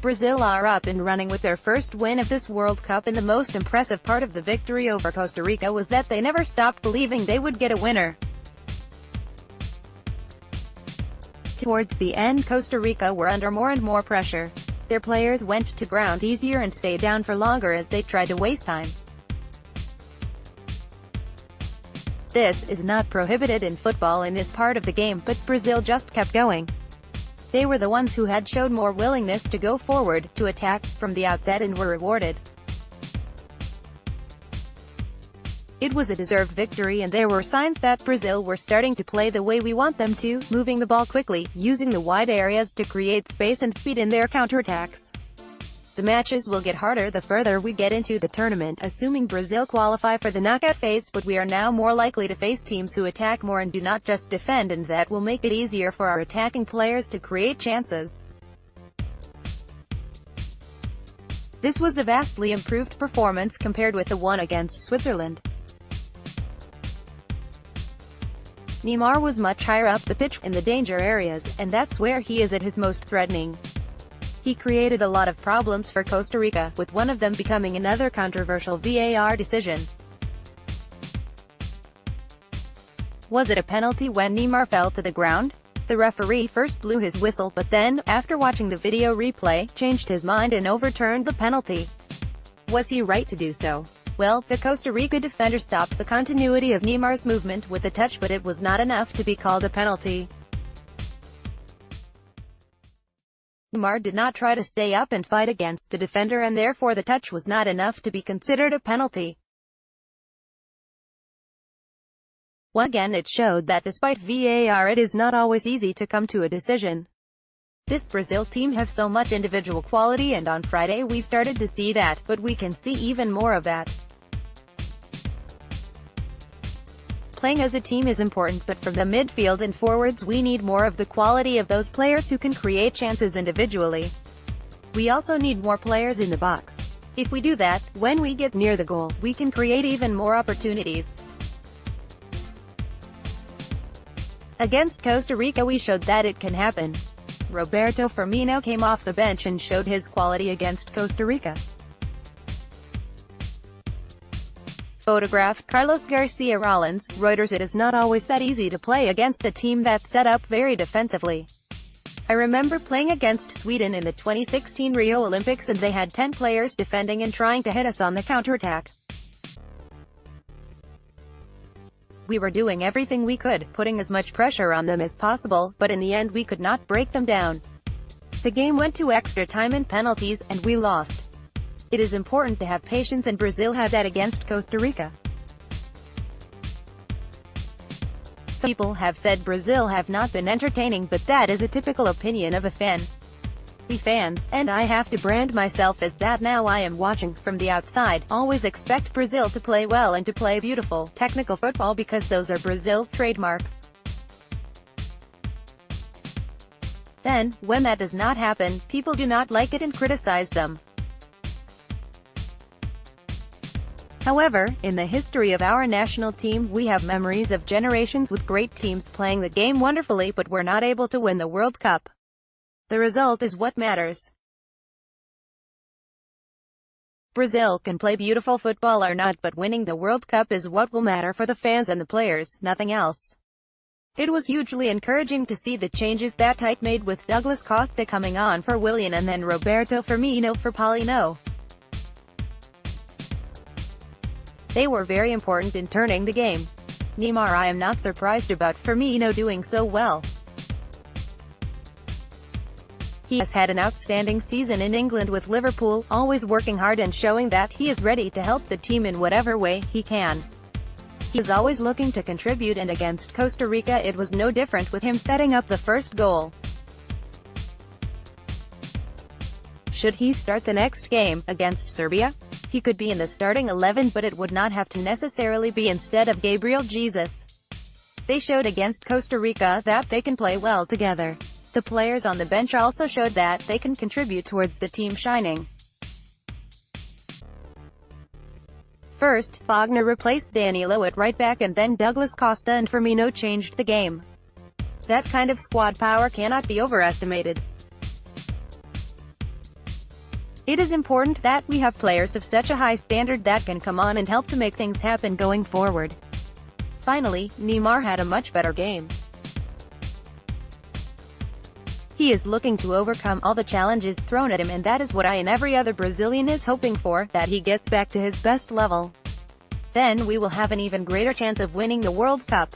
Brazil are up and running with their first win of this World Cup, and the most impressive part of the victory over Costa Rica was that they never stopped believing they would get a winner. Towards the end, Costa Rica were under more and more pressure. Their players went to ground easier and stayed down for longer as they tried to waste time. This is not prohibited in football in this part of the game, but Brazil just kept going. They were the ones who had showed more willingness to go forward, to attack, from the outset, and were rewarded. It was a deserved victory, and there were signs that Brazil were starting to play the way we want them to, moving the ball quickly, using the wide areas to create space and speed in their counterattacks. The matches will get harder the further we get into the tournament, assuming Brazil qualify for the knockout phase, but we are now more likely to face teams who attack more and do not just defend, and that will make it easier for our attacking players to create chances. This was a vastly improved performance compared with the one against Switzerland. Neymar was much higher up the pitch, in the danger areas, and that's where he is at his most threatening. He created a lot of problems for Costa Rica, with one of them becoming another controversial VAR decision. Was it a penalty when Neymar fell to the ground? The referee first blew his whistle, but then, after watching the video replay, changed his mind and overturned the penalty. Was he right to do so? Well, the Costa Rica defender stopped the continuity of Neymar's movement with a touch, but it was not enough to be called a penalty. Neymar did not try to stay up and fight against the defender, and therefore the touch was not enough to be considered a penalty. Once again, it showed that despite VAR, it is not always easy to come to a decision. This Brazil team have so much individual quality, and on Friday we started to see that, but we can see even more of that. Playing as a team is important, but from the midfield and forwards we need more of the quality of those players who can create chances individually. We also need more players in the box. If we do that, when we get near the goal, we can create even more opportunities. Against Costa Rica we showed that it can happen. Roberto Firmino came off the bench and showed his quality against Costa Rica. Photographed Carlos Garcia Rollins, Reuters. It is not always that easy to play against a team that's set up very defensively. I remember playing against Sweden in the 2016 Rio Olympics, and they had 10 players defending and trying to hit us on the counterattack. We were doing everything we could, putting as much pressure on them as possible, but in the end we could not break them down. The game went to extra time and penalties, and we lost. It is important to have patience, and Brazil had that against Costa Rica. Some people have said Brazil have not been entertaining, but that is a typical opinion of a fan. We fans, and I have to brand myself as that now, I am watching from the outside, always expect Brazil to play well and to play beautiful, technical football, because those are Brazil's trademarks. Then, when that does not happen, people do not like it and criticize them. However, in the history of our national team, we have memories of generations with great teams playing the game wonderfully but were not able to win the World Cup. The result is what matters. Brazil can play beautiful football or not, but winning the World Cup is what will matter for the fans and the players, nothing else. It was hugely encouraging to see the changes that Tite made, with Douglas Costa coming on for Willian and then Roberto Firmino for Paulino. They were very important in turning the game. Neymar, I am not surprised about Firmino doing so well. He has had an outstanding season in England with Liverpool, always working hard and showing that he is ready to help the team in whatever way he can. He is always looking to contribute, and against Costa Rica it was no different, with him setting up the first goal. Should he start the next game, against Serbia? He could be in the starting 11, but it would not have to necessarily be instead of Gabriel Jesus. They showed against Costa Rica that they can play well together. The players on the bench also showed that they can contribute towards the team shining. First, Wagner replaced Danilo at right back, and then Douglas Costa and Firmino changed the game. That kind of squad power cannot be overestimated. It is important that we have players of such a high standard that can come on and help to make things happen going forward. Finally, Neymar had a much better game. He is looking to overcome all the challenges thrown at him, and that is what I and every other Brazilian is hoping for, that he gets back to his best level. Then we will have an even greater chance of winning the World Cup.